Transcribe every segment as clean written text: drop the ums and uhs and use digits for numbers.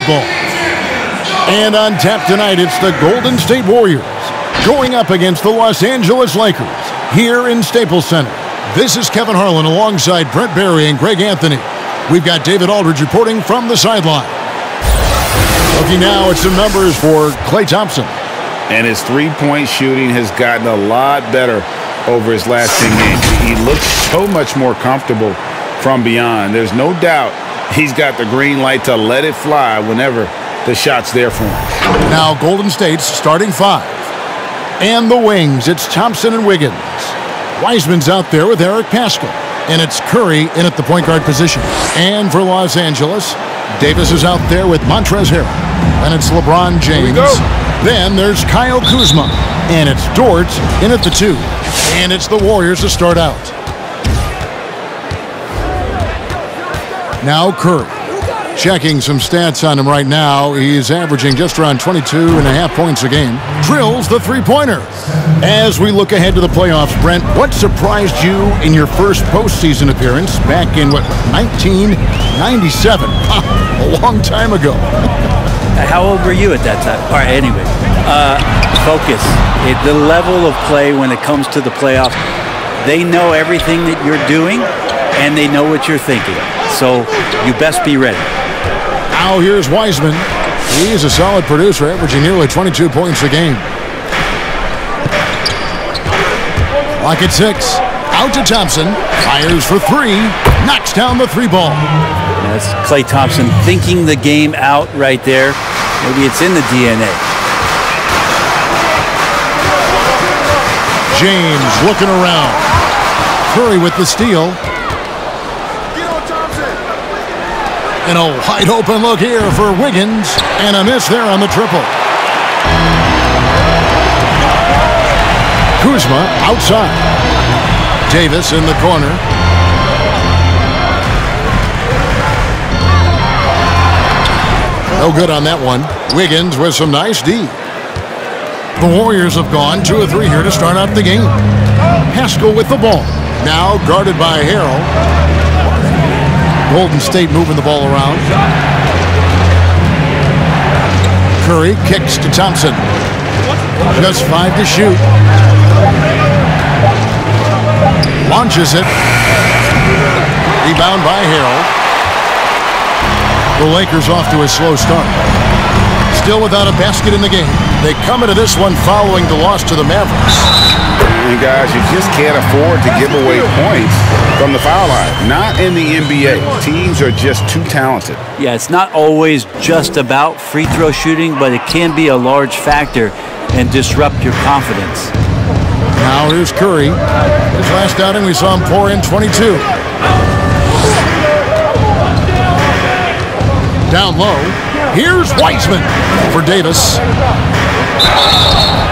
ball. And on tap tonight, it's the Golden State Warriors going up against the Los Angeles Lakers here in Staples Center. This is Kevin Harlan alongside Brent Barry and Greg Anthony. We've got David Aldridge reporting from the sideline. Looking now at some numbers for Klay Thompson. And his three-point shooting has gotten a lot better over his last 10 games. He looks so much more comfortable from beyond. There's no doubt he's got the green light to let it fly whenever the shot's there for him. Now Golden State's starting five. And the wings, it's Thompson and Wiggins. Wiseman's out there with Eric Paschall. And it's Curry in at the point guard position. And for Los Angeles, Davis is out there with Montrezl Harrell. And it's LeBron James. Then there's Kyle Kuzma. And it's Dort in at the 2. And it's the Warriors to start out. Now Curry. Checking some stats on him right now. He's averaging just around 22.5 points a game. Drills the three-pointer. As we look ahead to the playoffs, Brent, what surprised you in your first postseason appearance back in, 1997? A long time ago. How old were you at that time? All right, anyway. Focus. The level of play when it comes to the playoffs, they know everything that you're doing, and they know what you're thinking. So you best be ready. Now here's Wiseman. He's a solid producer, averaging nearly 22 points a game. Lock at 6. Out to Thompson. Fires for 3. Knocks down the 3-ball. That's Klay Thompson thinking the game out right there. Maybe it's in the DNA. James looking around. Curry with the steal. And a wide open look here for Wiggins. And a miss there on the triple. Kuzma outside. Davis in the corner. No good on that one. Wiggins with some nice D. The Warriors have gone 2 of 3 here to start out the game. Paschall with the ball. Now guarded by Harrell. Golden State moving the ball around. Curry kicks to Thompson. Just 5 to shoot. Launches it. Rebound by Harrell. The Lakers off to a slow start. Still without a basket in the game. They come into this one following the loss to the Mavericks. And guys, you just can't afford to give away points from the foul line. Not in the NBA. Teams are just too talented. Yeah, it's not always just about free throw shooting, but it can be a large factor and disrupt your confidence. Now here's Curry. His last outing, we saw him pour in 22. Down low. Here's Wiseman for Davis.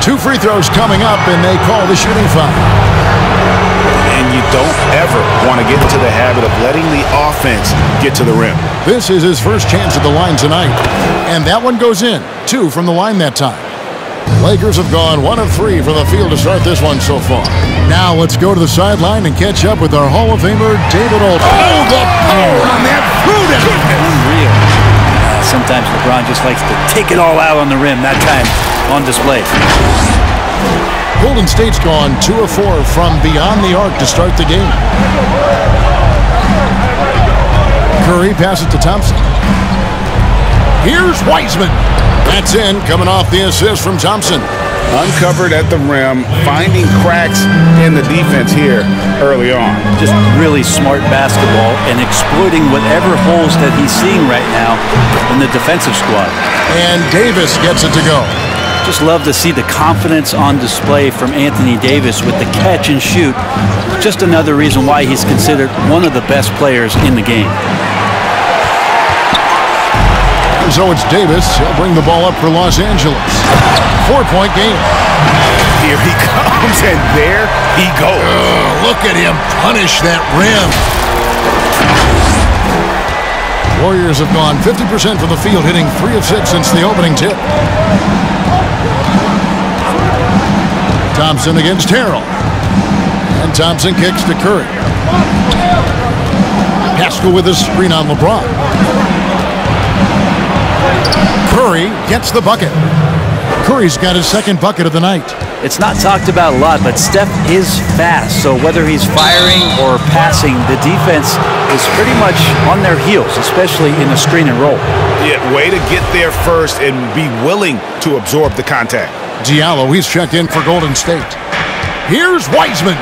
2 free throws coming up, and they call the shooting foul. And you don't ever want to get into the habit of letting the offense get to the rim. This is his first chance at the line tonight. And that one goes in. 2 from the line that time. Lakers have gone 1 of 3 from the field to start this one so far. Now let's go to the sideline and catch up with our Hall of Famer, David Aldridge. Oh, the power on that fruit! Unreal. Sometimes LeBron just likes to take it all out on the rim. That time on display. Golden State's gone 2 of 4 from beyond the arc to start the game. Curry passes to Thompson. Here's Wiseman. That's in, coming off the assist from Thompson. Uncovered at the rim, finding cracks in the defense here early on. Just really smart basketball and exploiting whatever holes that he's seeing right now in the defensive squad. And Davis gets it to go. Just love to see the confidence on display from Anthony Davis with the catch and shoot. Just another reason why he's considered one of the best players in the game. So it's Davis. He'll bring the ball up for Los Angeles. 4-point game. Here he comes, and there he goes. Look at him punish that rim. Warriors have gone 50% from the field, hitting 3 of 6 since the opening tip. Thompson against Harrell. And Thompson kicks to Curry. Paschall with a screen on LeBron. Curry gets the bucket. Curry's got his second bucket of the night. It's not talked about a lot, but Steph is fast. So whether he's firing or passing, the defense is pretty much on their heels, especially in the screen and roll. Yeah, way to get there first and be willing to absorb the contact. Diallo, he's checked in for Golden State. Here's Wiseman.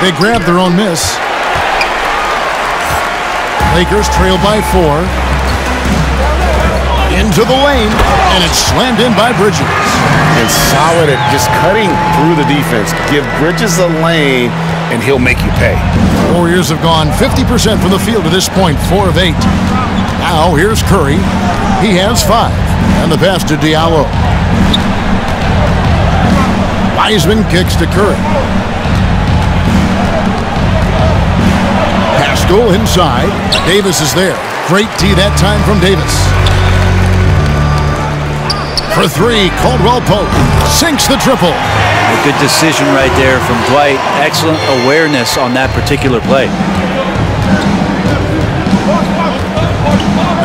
They grab their own miss. Lakers trail by 4. Into the lane, and it's slammed in by Bridges. And solid at just cutting through the defense. Give Bridges a lane, and he'll make you pay. Warriors have gone 50% from the field to this point, 4 of 8. Now here's Curry. He has 5, and the pass to Diallo. Wiseman kicks to Curry. Pascal inside. Davis is there. Great D that time from Davis. For 3, Caldwell Pope sinks the triple. A good decision right there from Dwight. Excellent awareness on that particular play.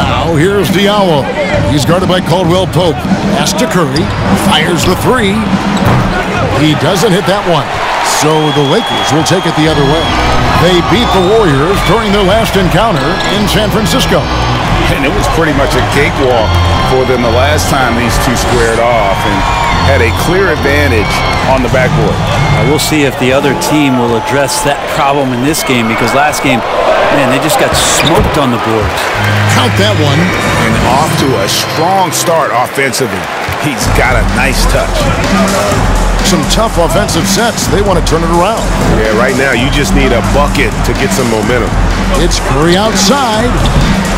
Now here's Diallo. He's guarded by Caldwell Pope. Pass to Curry. Fires the 3. He doesn't hit that one. So the Lakers will take it the other way. They beat the Warriors during their last encounter in San Francisco. And it was pretty much a cakewalk for them the last time these two squared off and had a clear advantage on the backboard. We'll see if the other team will address that problem in this game, because last game, man, they just got smoked on the boards. Count that one. And off to a strong start offensively. He's got a nice touch. Some tough offensive sets. They want to turn it around. Yeah, right now you just need a bucket to get some momentum. It's Curry outside.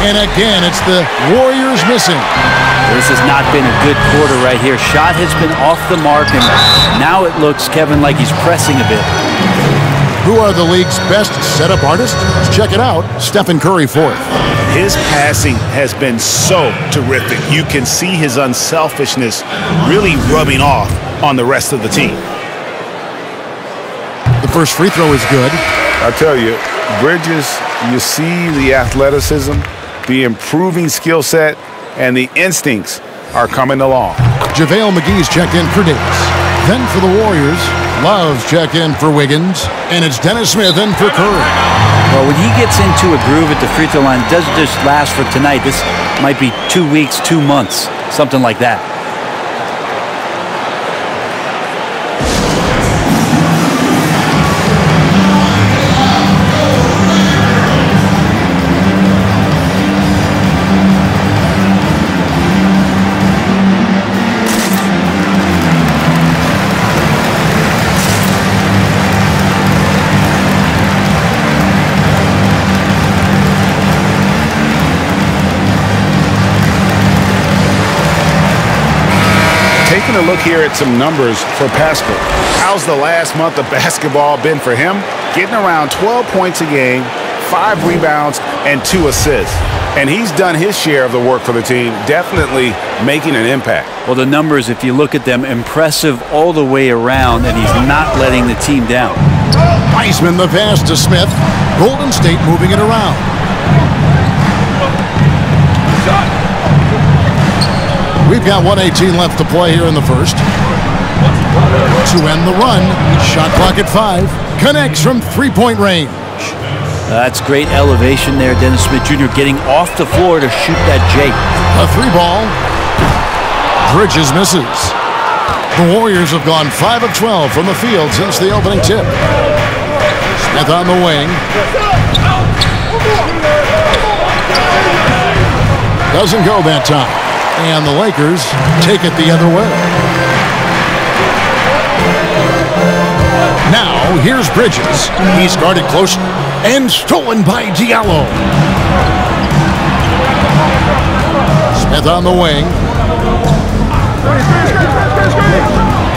And again, it's the Warriors missing. This has not been a good quarter right here. Shot has been off the mark, and now it looks, Kevin, like he's pressing a bit. Who are the league's best setup artists? Let's check it out. Stephen Curry 4th. His passing has been so terrific. You can see his unselfishness really rubbing off on the rest of the team. The first free throw is good. I tell you, Bridges, you see the athleticism, the improving skill set, and the instincts are coming along. JaVale McGee's checked in for Davis. Then for the Warriors, Love's checked in for Wiggins. And it's Dennis Smith in for Curry. Well, when he gets into a groove at the free throw line, it doesn't just last for tonight. This might be 2 weeks, 2 months, something like that. Taking a look here at some numbers for Pascal. How's the last month of basketball been for him? Getting around 12 points a game, 5 rebounds, and 2 assists. And he's done his share of the work for the team, definitely making an impact. Well, the numbers, if you look at them, impressive all the way around, and he's not letting the team down. Wiseman the pass to Smith. Golden State moving it around. We've got 1:18 left to play here in the first. To end the run, shot clock at 5. Connects from three-point range. That's great elevation there. Dennis Smith Jr. getting off the floor to shoot that J. A 3-ball. Bridges misses. The Warriors have gone 5 of 12 from the field since the opening tip. Smith on the wing. Doesn't go that time. And the Lakers take it the other way. Now, here's Bridges. He's guarded close and stolen by Diallo. Smith on the wing.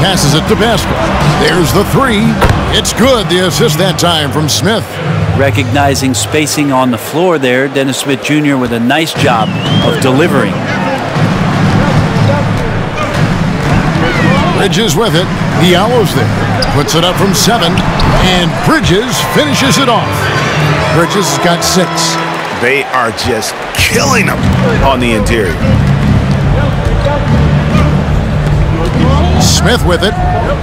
Passes it to Pascal. There's the 3. It's good. The assist that time from Smith. Recognizing spacing on the floor there, Dennis Smith Jr. with a nice job of delivering. Bridges with it. Diallo's there. Puts it up from 7. And Bridges finishes it off. Bridges has got 6. They are just killing them on the interior. Smith with it.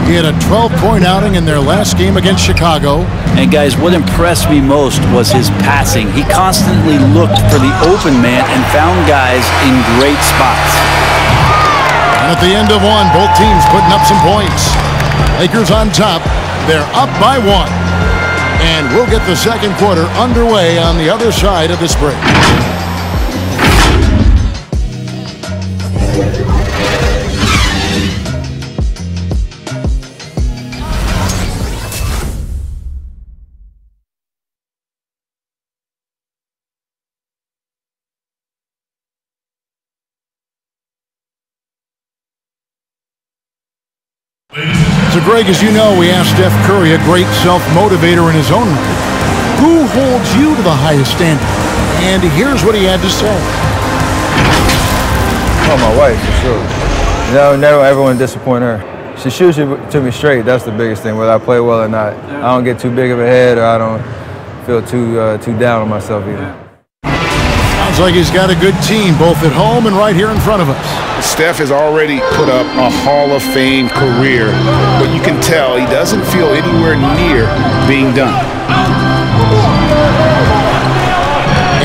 He had a 12-point outing in their last game against Chicago. And guys, what impressed me most was his passing. He constantly looked for the open man and found guys in great spots. And at the end of one, both teams putting up some points. Lakers on top. They're up by 1. And we'll get the second quarter underway on the other side of this break. So, Greg, as you know, we asked Steph Curry, a great self-motivator in his own right, who holds you to the highest standard? And here's what he had to say. Oh, my wife, for sure. You know, never ever want to disappoint her. She shoots it to me straight. That's the biggest thing, whether I play well or not. I don't get too big of a head, or I don't feel too down on myself either. Sounds like he's got a good team, both at home and right here in front of us. Steph has already put up a Hall of Fame career, but you can tell he doesn't feel anywhere near being done.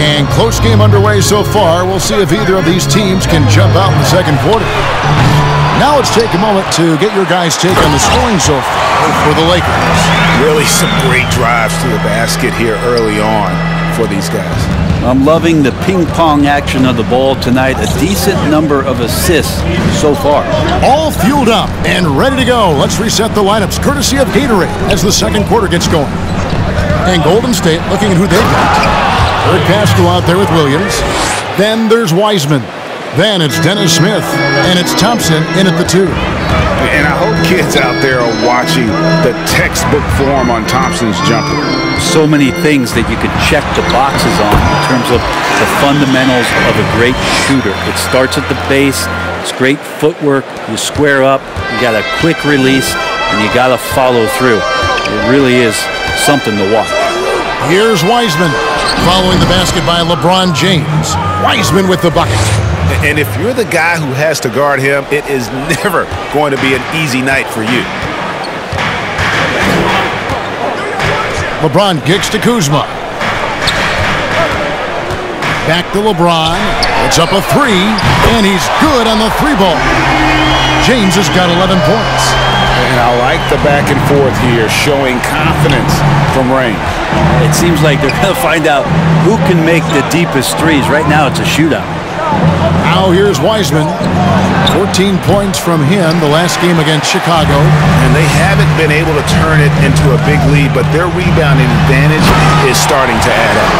And close game underway so far. We'll see if either of these teams can jump out in the second quarter. Now let's take a moment to get your guys' take on the scoring so far for the Lakers. Really some great drives to the basket here early on for these guys. I'm loving the ping-pong action of the ball tonight. A decent number of assists so far. All fueled up and ready to go. Let's reset the lineups courtesy of Gatorade as the second quarter gets going. And Golden State looking at who they've got. Eric Pascal out there with Williams. Then there's Wiseman. Then it's Dennis Smith. And it's Thompson in at the 2. And I hope kids out there are watching the textbook form on Thompson's jumper. So many things that you could check the boxes on in terms of the fundamentals of a great shooter. It starts at the base. It's great footwork. You square up. You got a quick release, and you got to follow through. It really is something to watch. Here's Wiseman following the basket by LeBron James. Wiseman with the bucket. And if you're the guy who has to guard him, it is never going to be an easy night for you. LeBron kicks to Kuzma. Back to LeBron. It's up a 3, and he's good on the 3-ball. James has got 11 points. And I like the back and forth here, showing confidence from range. It seems like they're going to find out who can make the deepest threes. Right now, it's a shootout. Now here's Wiseman. 14 points from him the last game against Chicago. And they haven't been able to turn it into a big lead, but their rebounding advantage is starting to add up.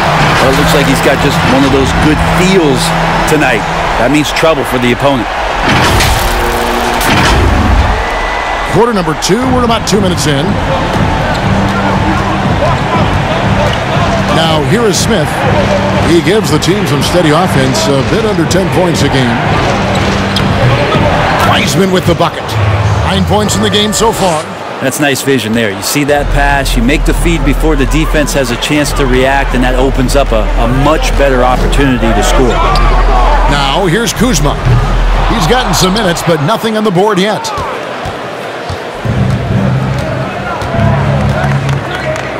Well, it looks like he's got just one of those good feels tonight. That means trouble for the opponent. Quarter number 2. We're about 2 minutes in. Now, here is Smith. He gives the team some steady offense, a bit under 10 points a game. Wiseman with the bucket. 9 points in the game so far. That's nice vision there. You see that pass, you make the feed before the defense has a chance to react, and that opens up a much better opportunity to score. Now, here's Kuzma. He's gotten some minutes, but nothing on the board yet.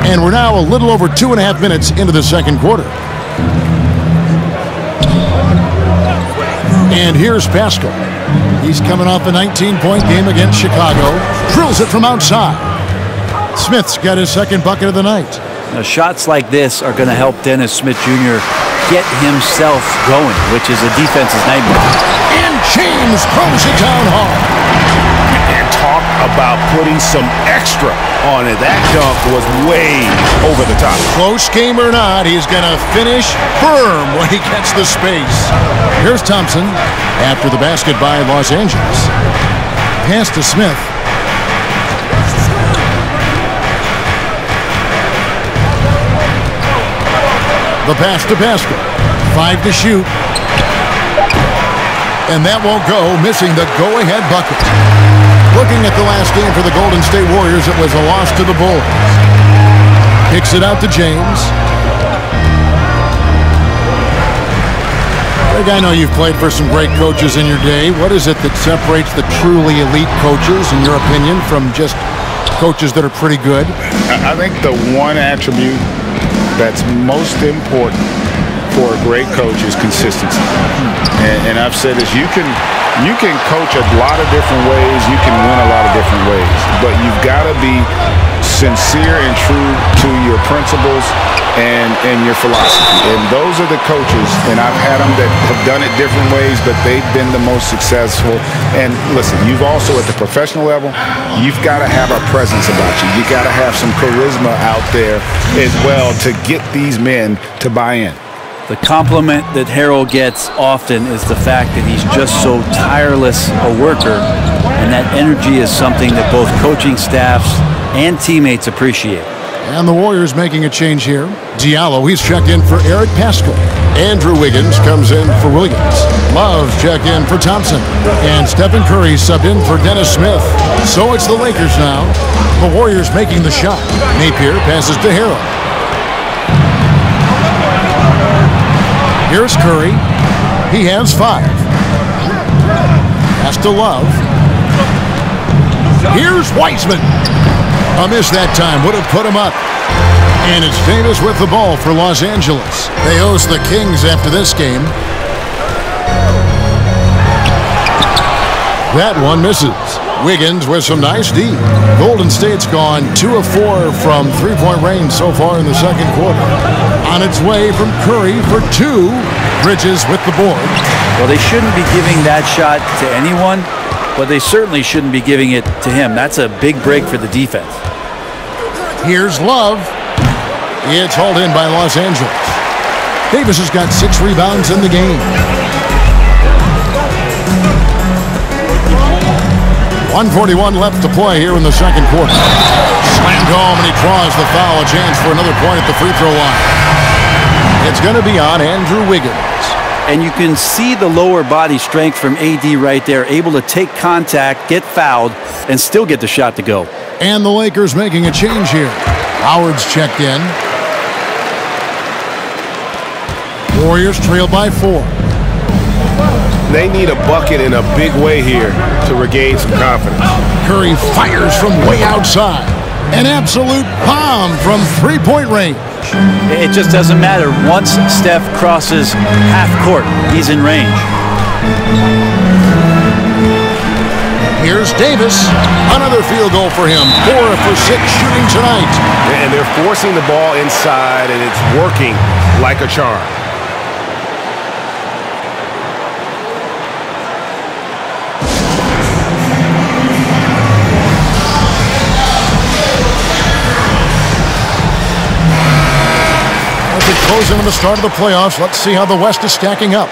And we're now a little over 2.5 minutes into the second quarter. And here's Pascal. He's coming off a 19-point game against Chicago. Drills it from outside. Smith's got his second bucket of the night. Now, shots like this are going to help Dennis Smith Jr. get himself going, which is a defense's nightmare. And James throws it down hard. And talk about putting some extra on it. That dunk was way over the top. Close game or not, he's going to finish firm when he gets the space. Here's Thompson after the basket by Los Angeles. Pass to Smith. The pass to Pascal. 5 to shoot. And that won't go, missing the go-ahead bucket. Looking at the last game for the Golden State Warriors, it was a loss to the Bulls. Kicks it out to James. Eric, I know you've played for some great coaches in your day. What is it that separates the truly elite coaches, in your opinion, from just coaches that are pretty good? I think the one attribute that's most important for a great coach is consistency. And I've said this, you can coach a lot of different ways, you can win a lot of different ways, but you've got to be sincere and true to your principles and your philosophy. And those are the coaches, and I've had them that have done it different ways, but they've been the most successful. And listen, you've also, at the professional level, you've got to have a presence about you. You got to have some charisma out there as well to get these men to buy in. The compliment that Harold gets often is the fact that he's just so tireless a worker, and that energy is something that both coaching staffs and teammates appreciate. And the Warriors making a change here. Diallo, he's checked in for Eric Paschal. Andrew Wiggins comes in for Williams. Love checked in for Thompson. And Stephen Curry subbed in for Dennis Smith. So it's the Lakers now. The Warriors making the shot. Napier passes to Harold. Here's Curry. He has 5. Pass to Love. Here's Wiseman. A miss that time would have put him up. And it's Davis with the ball for Los Angeles. They host the Kings after this game. That one misses. Wiggins with some nice D. Golden State's gone 2 of 4 from three-point range so far in the second quarter. On its way from Curry for 2. Bridges with the board. Well, they shouldn't be giving that shot to anyone, but they certainly shouldn't be giving it to him. That's a big break for the defense. Here's Love. It's hauled in by Los Angeles. Davis has got 6 rebounds in the game. 1:41 left to play here in the second quarter. Slammed home, and he draws the foul. A chance for another point at the free throw line. It's going to be on Andrew Wiggins. And you can see the lower body strength from AD right there, able to take contact, get fouled, and still get the shot to go. And the Lakers making a change here. Howard's checked in. Warriors trail by 4. They need a bucket in a big way here to regain some confidence. Curry fires from way outside. An absolute bomb from three-point range. It just doesn't matter. Once Steph crosses half court, he's in range. Here's Davis. Another field goal for him. 4 for 6 shooting tonight. And they're forcing the ball inside, and it's working like a charm. Closing on the start of the playoffs. Let's see how the West is stacking up.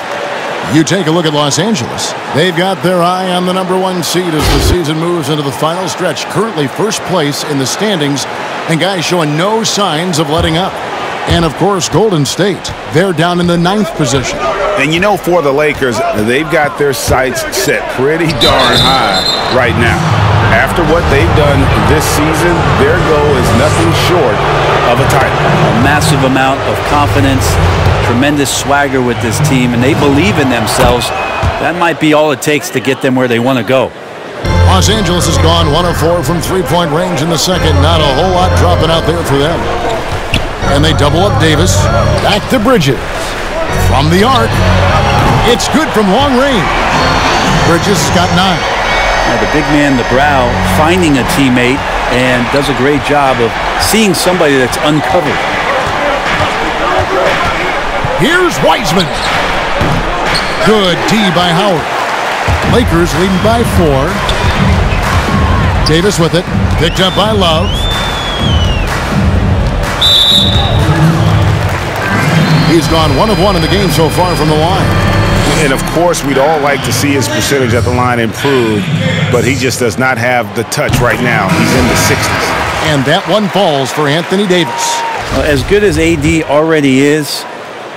You take a look at Los Angeles. They've got their eye on the #1 seed as the season moves into the final stretch. Currently first place in the standings, and guys showing no signs of letting up. And, of course, Golden State. They're down in the 9th position. And, you know, for the Lakers, they've got their sights set pretty darn high right now. After what they've done this season, their goal is nothing short of a title. A massive amount of confidence, tremendous swagger with this team, and they believe in themselves. That might be all it takes to get them where they want to go. Los Angeles has gone 1 of 4 from three-point range in the second. Not a whole lot dropping out there for them. And they double up Davis. Back to Bridges. From the arc. It's good from long range. Bridges has got 9. Now the big man, the brow, finding a teammate and does a great job of seeing somebody that's uncovered. Here's Wiseman. Good D by Howard. Lakers leading by 4. Davis with it. Picked up by Love. He's gone 1 of 1 in the game so far from the line. And, of course, we'd all like to see his percentage at the line improve, but he just does not have the touch right now. He's in the 60s. And that one falls for Anthony Davis. Well, as good as AD already is,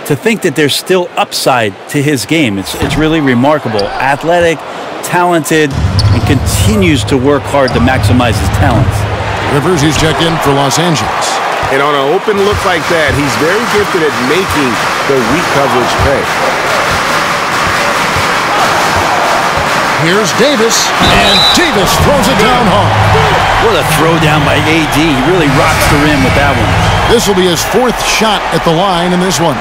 to think that there's still upside to his game, it's really remarkable. Athletic, talented, and continues to work hard to maximize his talents. Rivers, he's checked in for Los Angeles. And on an open look like that, he's very gifted at making the weak coverage pay. Here's Davis, and Davis throws it down hard. What a throw down by AD. He really rocks the rim with that one. This will be his 4th shot at the line in this one.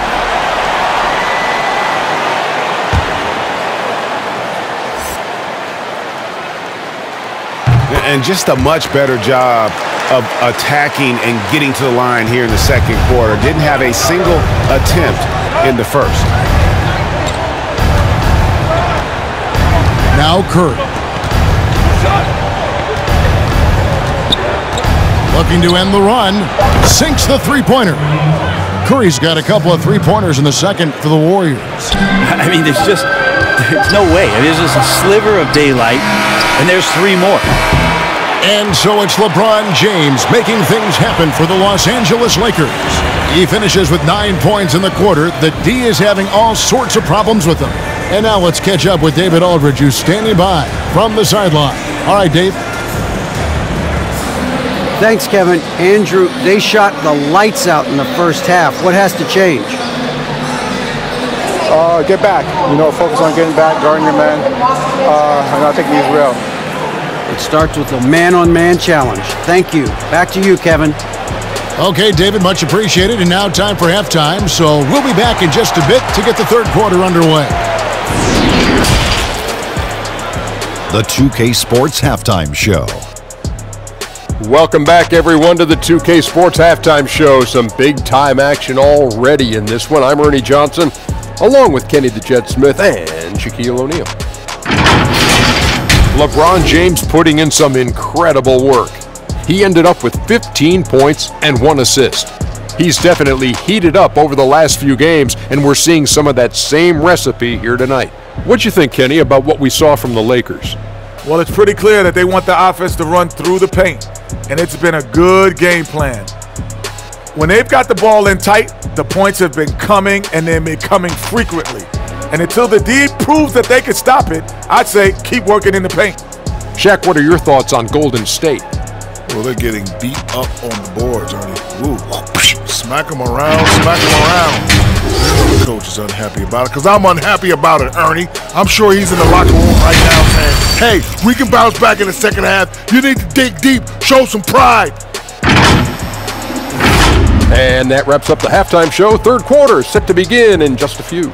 And just a much better job of attacking and getting to the line here in the second quarter. Didn't have a single attempt in the first. Now Curry. Looking to end the run. Sinks the three-pointer. Curry's got a couple of three-pointers in the second for the Warriors. I mean, there's no way. There's just a sliver of daylight, and there's 3 more. And so it's LeBron James making things happen for the Los Angeles Lakers. He finishes with 9 points in the quarter. The D is having all sorts of problems with him. And now let's catch up with David Aldridge, who's standing by from the sideline. All right, Dave. Thanks, Kevin. Andrew, they shot the lights out in the first half. What has to change? Get back. Focus on getting back, guarding your man, and not taking these real. It starts with a man-on-man challenge. Thank you. Back to you, Kevin. Okay, David, much appreciated. And now time for halftime, so we'll be back in just a bit to get the third quarter underway. The 2K Sports Halftime Show. Welcome back, everyone, to the 2K Sports Halftime Show. Some big-time action already in this one. I'm Ernie Johnson, along with Kenny the Jet Smith and Shaquille O'Neal. LeBron James putting in some incredible work. He ended up with 15 points and 1 assist. He's definitely heated up over the last few games, and we're seeing some of that same recipe here tonight. What'd you think, Kenny, about what we saw from the Lakers? Well, it's pretty clear that they want the offense to run through the paint, and it's been a good game plan. When they've got the ball in tight, the points have been coming, and they've been coming frequently. And until the D proves that they can stop it, I'd say keep working in the paint. Shaq, what are your thoughts on Golden State? Well, they're getting beat up on the boards, Ernie. Woo. Smack them around, smack them around. The coach is unhappy about it, because I'm unhappy about it, Ernie. I'm sure he's in the locker room right now saying, hey, we can bounce back in the second half. You need to dig deep, show some pride. And that wraps up the halftime show. Third quarter set to begin in just a few.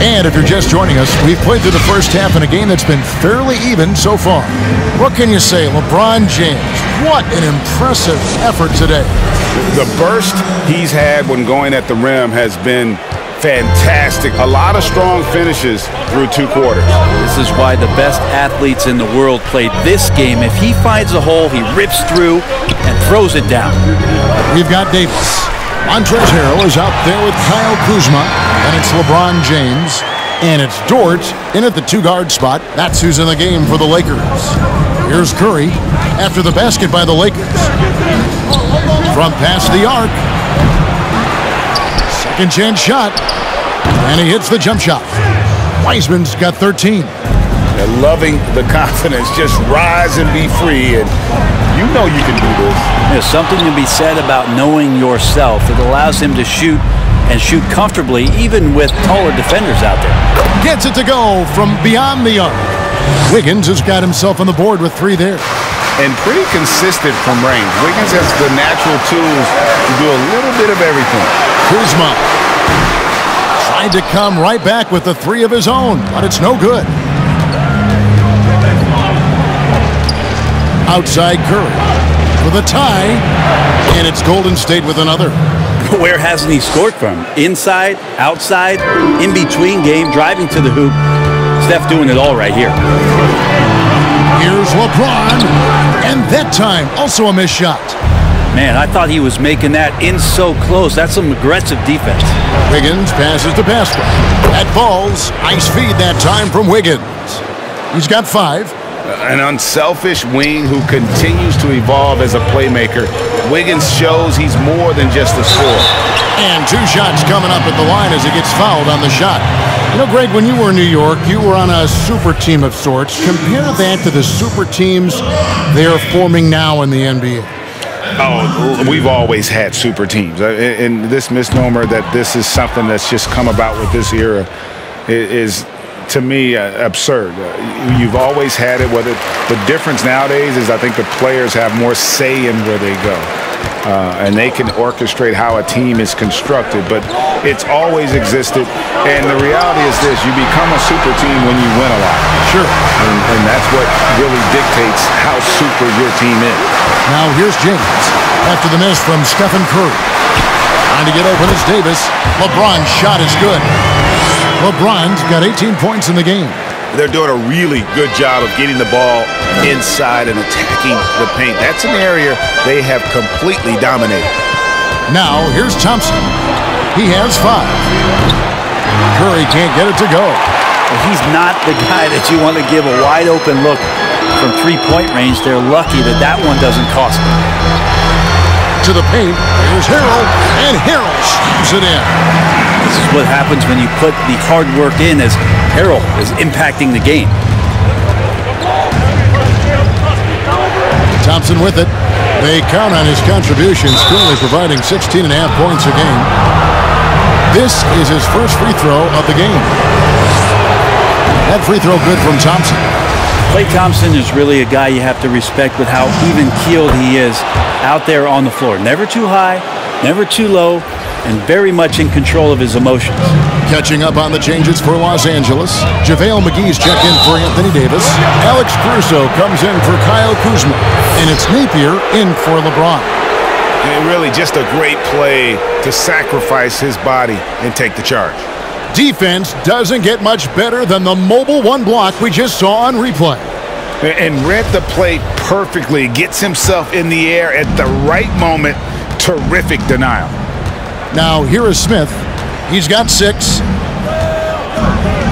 And if you're just joining us, we've played through the first half in a game that's been fairly even so far. What can you say, LeBron James? What an impressive effort today. The burst he's had when going at the rim has been fantastic. A lot of strong finishes through 2 quarters. This is why the best athletes in the world played this game. If he finds a hole, he rips through and throws it down. We've got Davis. Montrezl Harrell is out there with Kyle Kuzma, and it's LeBron James, and it's Dort in at the 2-guard spot. That's who's in the game for the Lakers. Here's Curry after the basket by the Lakers. From past the arc. Second chance shot, and he hits the jump shot. Wiseman's got 13. And loving the confidence, just rise and be free, and you know you can do this. There's something to be said about knowing yourself. It allows him to shoot and shoot comfortably, even with taller defenders out there. Gets it to go from beyond the arc. Wiggins has got himself on the board with 3 there. And pretty consistent from range. Wiggins has the natural tools to do a little bit of everything. Kuzma tried to come right back with the 3 of his own, but it's no good. Outside Curry for the tie, and it's Golden State with another. Where hasn't he scored from? Inside, outside, in between game, driving to the hoop. Steph doing it all right here. Here's LeBron, and that time also a missed shot. Man, I thought he was making that in so close. That's some aggressive defense. Wiggins passes to Pascal. That falls. Nice feed that time from Wiggins. He's got 5. An unselfish wing who continues to evolve as a playmaker. Wiggins shows he's more than just a scorer. And 2 shots coming up at the line as he gets fouled on the shot. You know, Greg, when you were in New York, you were on a super team of sorts. Compare that to the super teams they are forming now in the NBA. Oh, we've always had super teams. And this misnomer that this is something that's just come about with this era is, to me, absurd. You've always had it. Whether the difference nowadays is I think the players have more say in where they go. And they can orchestrate how a team is constructed, but it's always existed. And the reality is this: you become a super team when you win a lot. Sure. And that's what really dictates how super your team is. Now here's James after the miss from Stephen Curry. Trying to get open is Davis. LeBron's shot is good. LeBron's got 18 points in the game. They're doing a really good job of getting the ball inside and attacking the paint. That's an area they have completely dominated. Now, here's Thompson. He has 5. Curry can't get it to go. He's not the guy that you want to give a wide-open look from three-point range. They're lucky that that one doesn't cost them. To the paint. Here's Harrell, and Harrell slams it in. This is what happens when you put the hard work in, as Harrell is impacting the game. Thompson with it. They count on his contributions, currently providing 16.5 points a game. This is his first free throw of the game. That free throw good from Thompson. Klay Thompson is really a guy you have to respect with how even-keeled he is out there on the floor. Never too high, never too low, and very much in control of his emotions. Catching up on the changes for Los Angeles. JaVale McGee's checked in for Anthony Davis. Alex Caruso comes in for Kyle Kuzma. And it's Napier in for LeBron. And really just a great play to sacrifice his body and take the charge. Defense doesn't get much better than the mobile one block we just saw on replay. And read the play perfectly. Gets himself in the air at the right moment. Terrific denial. Now here is Smith. He's got 6.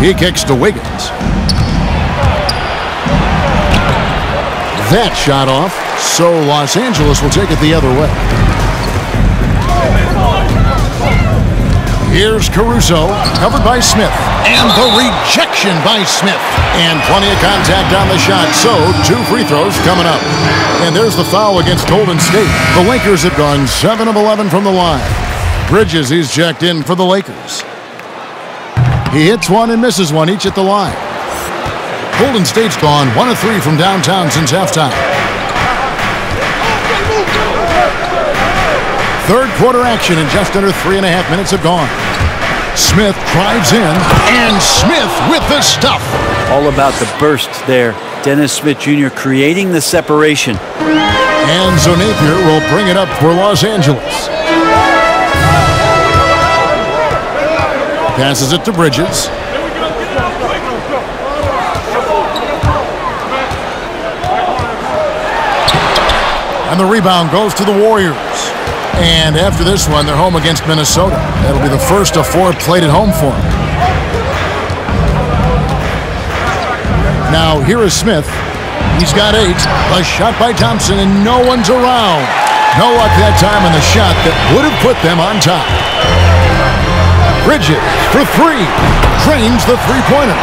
He kicks to Wiggins. That shot off, so Los Angeles will take it the other way. Here's Caruso, covered by Smith. And the rejection by Smith. And plenty of contact on the shot, so 2 free throws coming up. And there's the foul against Golden State. The Lakers have gone 7 of 11 from the line. Bridges, he's checked in for the Lakers. He hits 1 and misses 1 each at the line. Golden State's gone 1 of 3 from downtown since halftime. Third quarter action in just under 3.5 minutes have gone. Smith drives in, and Smith with the stuff. All about the burst there. Dennis Smith Jr. creating the separation. And Napier will bring it up for Los Angeles. Passes it to Bridges. And the rebound goes to the Warriors. And after this one, they're home against Minnesota. That'll be the first of 4 played at home for them. Now, here is Smith. He's got 8. A shot by Thompson, and no one's around. No luck that time on the shot that would have put them on top. Bridges for 3. Drains the three-pointer.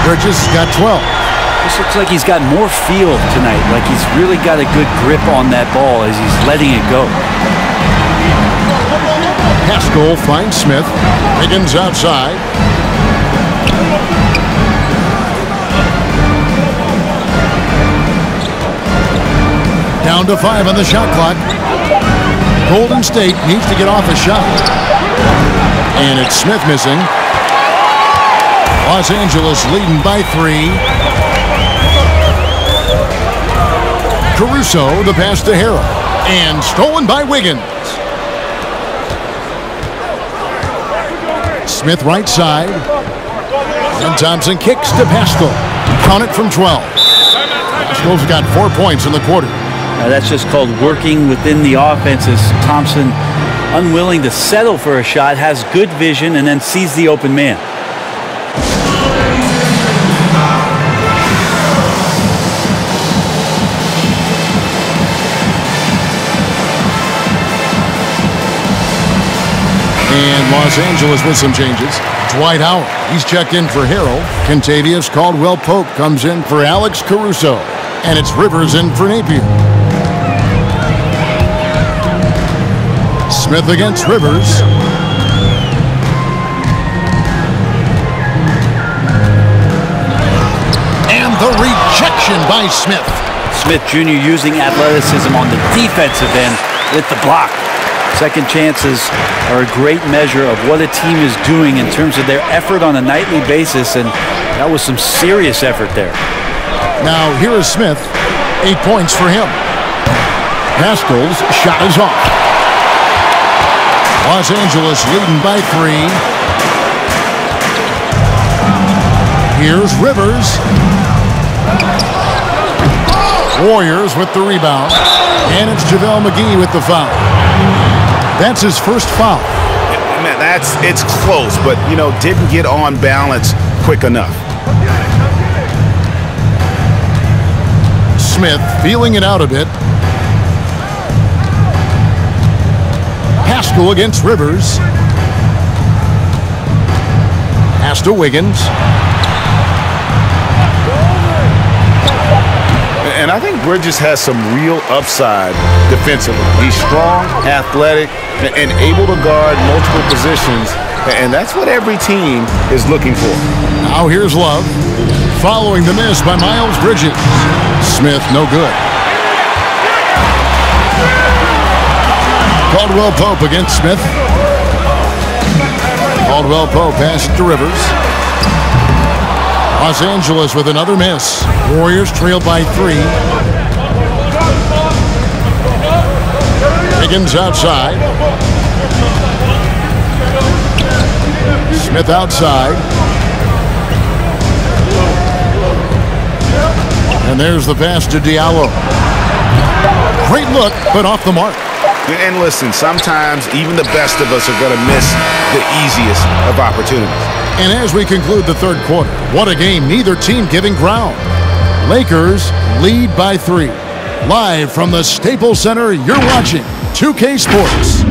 Bridges got 12. This looks like he's got more feel tonight, like he's really got a good grip on that ball as he's letting it go. Haskell finds Smith. Wiggins outside. Down to 5 on the shot clock. Golden State needs to get off a shot. And it's Smith missing. Los Angeles leading by 3. Caruso, the pass to Harrell. And stolen by Wiggins. Smith right side. And Thompson kicks to Pascal. Count it from 12. Pascal's got 4 points in the quarter. Now that's just called working within the offense, as Thompson, unwilling to settle for a shot, has good vision and then sees the open man. Los Angeles with some changes. Dwight Howard, he's checked in for Harrell. Kentavious Caldwell-Pope comes in for Alex Caruso. And it's Rivers in for Napier. Smith against Rivers. And the rejection by Smith. Smith Jr. using athleticism on the defensive end with the block. Second chances are a great measure of what a team is doing in terms of their effort on a nightly basis, and that was some serious effort there. Now here is Smith. 8 points for him. Pascal's shot is off. Los Angeles leading by 3. Here's Rivers. Warriors with the rebound. And it's JaVale McGee with the foul. That's his first foul. Man, it's close, but, didn't get on balance quick enough. Smith feeling it out a bit. Pascal against Rivers. Pass to Wiggins. And I think Bridges has some real upside defensively. He's strong, athletic, and able to guard multiple positions. And that's what every team is looking for. Now here's Love. Following the miss by Miles Bridges. Smith, no good. Caldwell-Pope against Smith. Caldwell-Pope pass to Rivers. Los Angeles with another miss. Warriors trailed by 3. Wiggins outside. Smith outside. And there's the pass to Diallo. Great look, but off the mark. And listen, sometimes even the best of us are going to miss the easiest of opportunities. And as we conclude the third quarter, what a game, neither team giving ground. Lakers lead by 3. Live from the Staples Center, you're watching 2K Sports.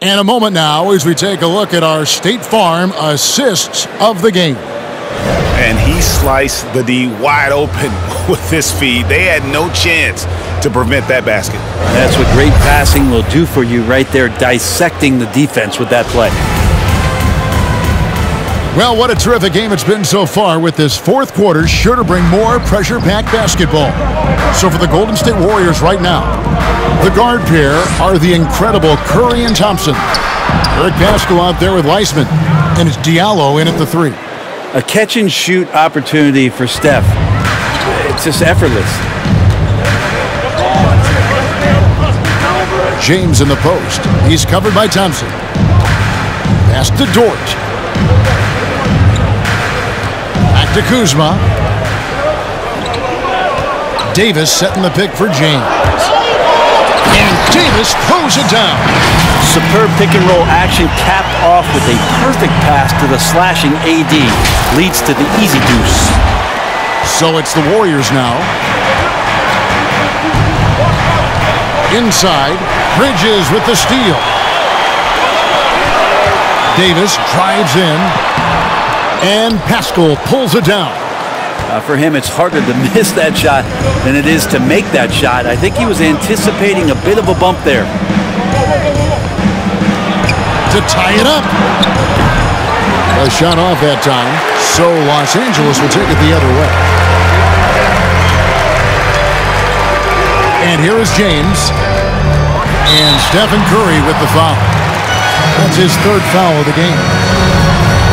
And a moment now as we take a look at our State Farm assists of the game. And he sliced the D wide open with his feed. They had no chance to prevent that basket. That's what great passing will do for you right there, dissecting the defense with that play. Well, what a terrific game it's been so far, with this fourth quarter sure to bring more pressure-packed basketball. So for the Golden State Warriors right now, the guard pair are the incredible Curry and Thompson. Eric Paschal out there with Weissman, and it's Diallo in at the 3. A catch-and-shoot opportunity for Steph. It's just effortless. James in the post. He's covered by Thompson. Pass to Dort. Back to Kuzma. Davis setting the pick for James. And Davis throws it down. Superb pick-and-roll action capped off with a perfect pass to the slashing AD. Leads to the easy deuce. So it's the Warriors now. Inside, Bridges with the steal. Davis drives in. And Paschal pulls it down. For him, it's harder to miss that shot than it is to make that shot. I think he was anticipating a bit of a bump there. To tie it up. A shot off that time, so Los Angeles will take it the other way. And here is James. And Stephen Curry with the foul. That's his third foul of the game.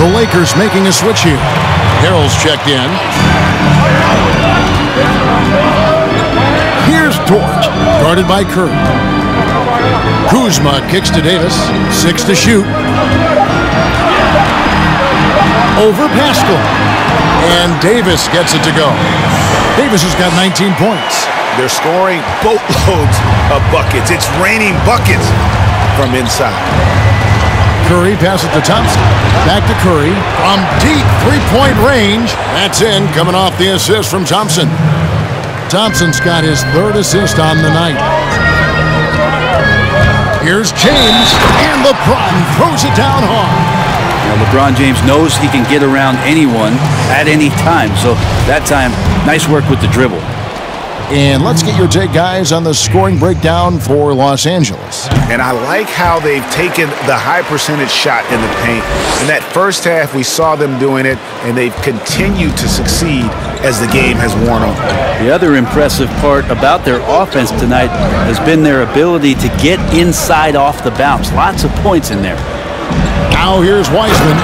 The Lakers making a switch here. Harrell's checked in. Here's Dort, guarded by Curry. Kuzma kicks to Davis. 6 to shoot. Over Paschal. And Davis gets it to go. Davis has got 19 points. They're scoring boatloads of buckets. It's raining buckets from inside. Curry passes to Thompson. Back to Curry from deep three-point range. That's in, coming off the assist from Thompson. Thompson's got his third assist on the night. Here's James, and LeBron throws it down hard. Now, LeBron James knows he can get around anyone at any time. So that time, nice work with the dribble. And let's get your take, guys, on the scoring breakdown for Los Angeles. And I like how they've taken the high percentage shot in the paint. In that first half, we saw them doing it, and they've continued to succeed as the game has worn on. The other impressive part about their offense tonight has been their ability to get inside off the bounce. Lots of points in there. Now here's Wiseman,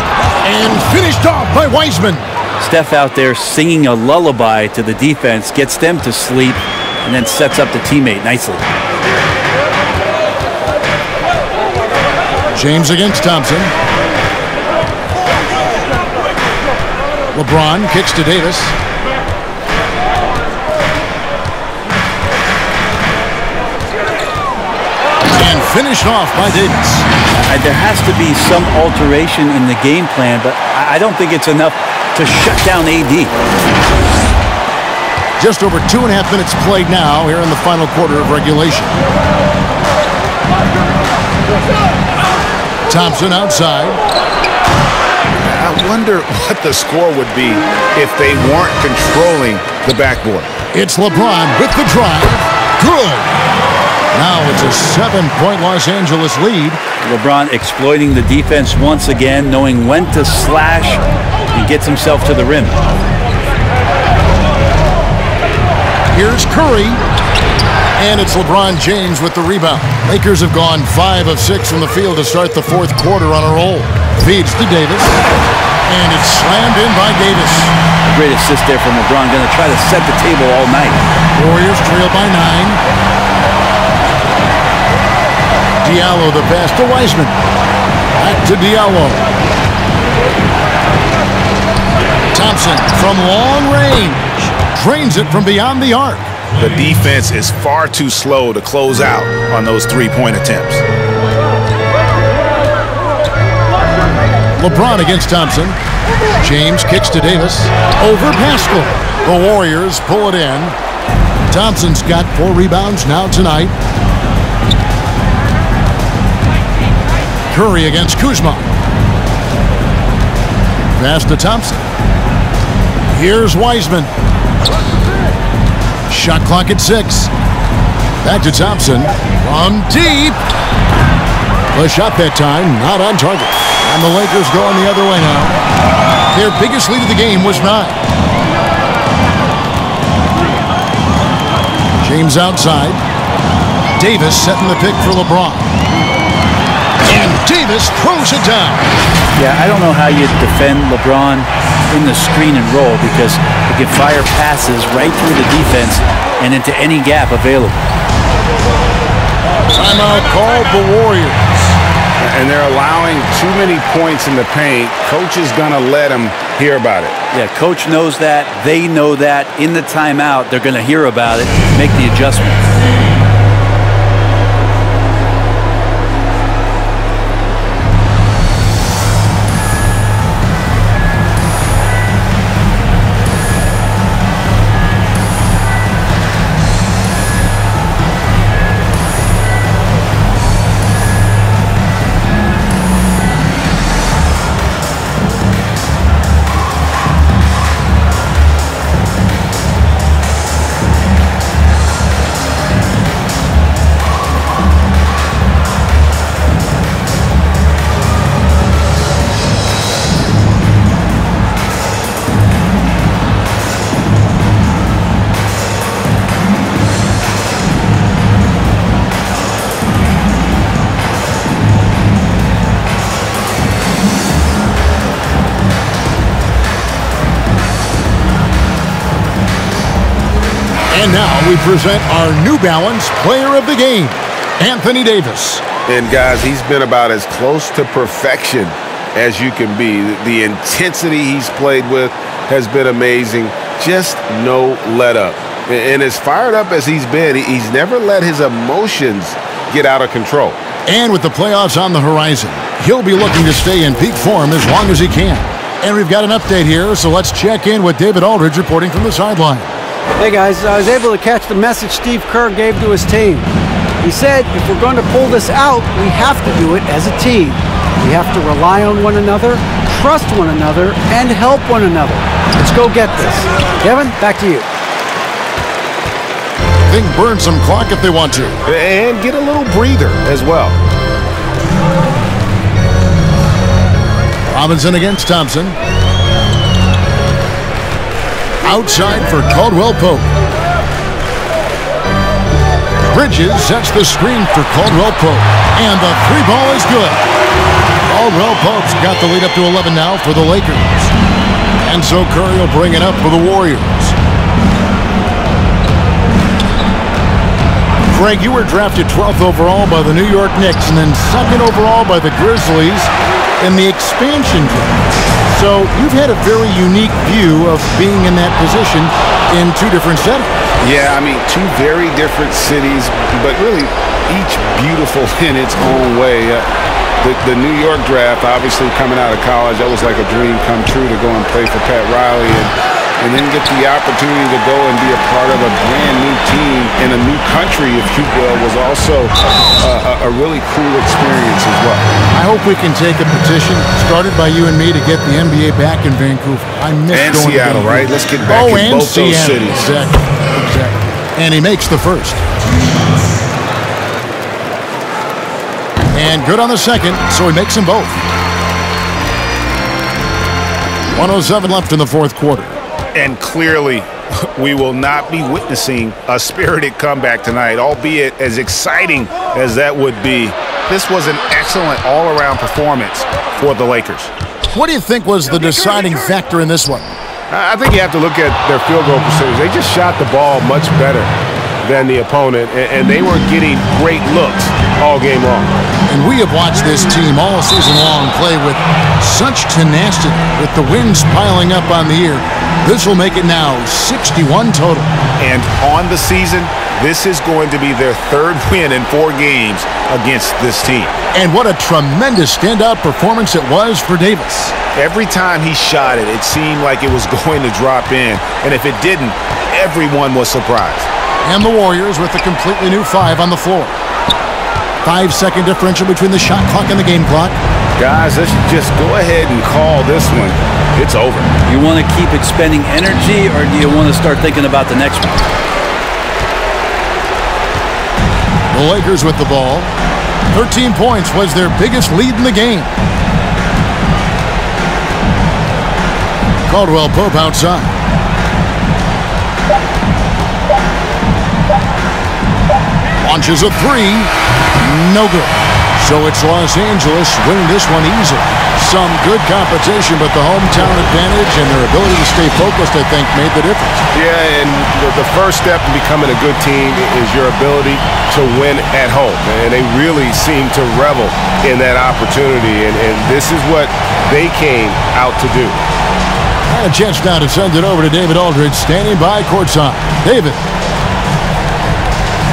and finished off by Wiseman. Steph out there singing a lullaby to the defense, gets them to sleep, and then sets up the teammate nicely. James against Thompson. LeBron kicks to Davis. And finished off by Davis. There has to be some alteration in the game plan, but I don't think it's enough to shut down AD. Just over 2.5 minutes played now here in the final quarter of regulation. Thompson outside. I wonder what the score would be if they weren't controlling the backboard. It's LeBron with the drive. Good. Now it's a 7-point Los Angeles lead. LeBron exploiting the defense once again, knowing when to slash, and gets himself to the rim. Here's Curry. And it's LeBron James with the rebound. Lakers have gone 5 of 6 from the field to start the fourth quarter on a roll. Feeds to Davis. And it's slammed in by Davis. A great assist there from LeBron. Going to try to set the table all night. Warriors trail by 9. Diallo the pass to Wiseman. Back to Diallo. Thompson from long range. Drains it from beyond the arc. The defense is far too slow to close out on those three-point attempts. LeBron against Thompson. James kicks to Davis. Over Pascal. The Warriors pull it in. Thompson's got 4 rebounds now tonight. Curry against Kuzma. Pass to Thompson. Here's Wiseman. Shot clock at 6. Back to Thompson. From deep. The shot that time not on target. And the Lakers going the other way now. Their biggest lead of the game was 9. James outside. Davis setting the pick for LeBron. And Davis throws it down. Yeah, I don't know how you defend LeBron in the screen and roll because he can fire passes right through the defense and into any gap available. Timeout called the Warriors. And they're allowing too many points in the paint. Coach is going to let them hear about it. Yeah, coach knows that. They know that. In the timeout, they're going to hear about it, make the adjustments. And now we present our New Balance Player of the Game, Anthony Davis. And guys, he's been about as close to perfection as you can be. The intensity he's played with, has been amazing. Just no let up. And as fired up as he's been, he's never let his emotions get out of control. And with the playoffs on the horizon, he'll be looking to stay in peak form as long as he can. And we've got an update here, so let's check in with David Aldridge reporting from the sideline. Hey guys, I was able to catch the message Steve Kerr gave to his team. He said if we're going to pull this out, we have to do it as a team. We have to rely on one another, trust one another, and help one another. Let's go get this. Kevin, back to you. They can burn some clock if they want to. And get a little breather as well. Robinson against Thompson. Outside for Caldwell Pope. Bridges sets the screen for Caldwell Pope. And the three ball is good. Caldwell Pope's got the lead up to 11 now for the Lakers. And so Curry will bring it up for the Warriors. Greg, you were drafted 12th overall by the New York Knicks and then 2nd overall by the Grizzlies in the expansion draft. So you've had a very unique view of being in that position in two different settings. Yeah, I mean, two very different cities, but really each beautiful in its own way. The New York draft, obviously coming out of college, that was like a dream come true to go and play for Pat Riley and then get the opportunity to go and be a part of a brand new team in a new country, if you will, was also a really cool experience as well. I hope we can take a petition started by you and me to get the NBA back in Vancouver. I miss and going Seattle, to right? Let's get back in both those cities. Exactly. And he makes the first. And good on the second, so he makes them both. 1:07 left in the fourth quarter. And clearly, we will not be witnessing a spirited comeback tonight, albeit as exciting as that would be. This was an excellent all-around performance for the Lakers. What do you think was the deciding factor in this one? I think you have to look at their field goal percentage. They just shot the ball much better than the opponent, and they were getting great looks all game long. And we have watched this team all season long play with such tenacity, with the wins piling up on the year. This will make it now 61 total. And on the season, this is going to be their third win in 4 games against this team. And what a tremendous standout performance it was for Davis. Every time he shot it, it seemed like it was going to drop in. And if it didn't, everyone was surprised. And the Warriors with a completely new 5 on the floor. 5-second differential between the shot clock and the game clock. Guys, let's just go ahead and call this one. It's over. You want to keep expending energy, or do you want to start thinking about the next one? The Lakers with the ball. 13 points was their biggest lead in the game. Caldwell Pope outside. Launches a 3. No good. So it's Los Angeles winning this one easily. Some good competition, but the hometown advantage and their ability to stay focused, I think, made the difference. Yeah, and the first step in becoming a good team is your ability to win at home. And they really seem to revel in that opportunity, and this is what they came out to do. And a chance now to send it over to David Aldridge, standing by courtside. David.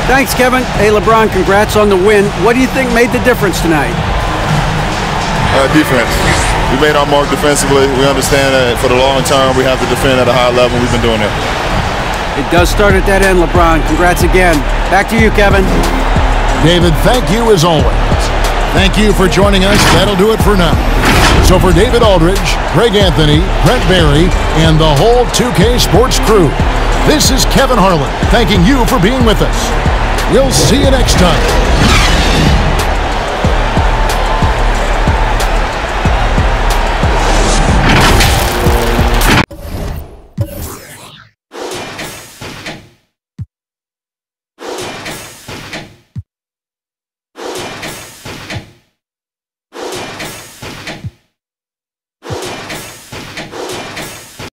Thanks, Kevin. Hey, LeBron, congrats on the win. What do you think made the difference tonight? Defense. We made our mark defensively. We understand that for the long term, we have to defend at a high level. We've been doing it. It does start at that end, LeBron. Congrats again. Back to you, Kevin. David, thank you as always. Thank you for joining us. That'll do it for now. So for David Aldridge, Greg Anthony, Brent Barry, and the whole 2K Sports crew, this is Kevin Harlan thanking you for being with us. We'll see you next time.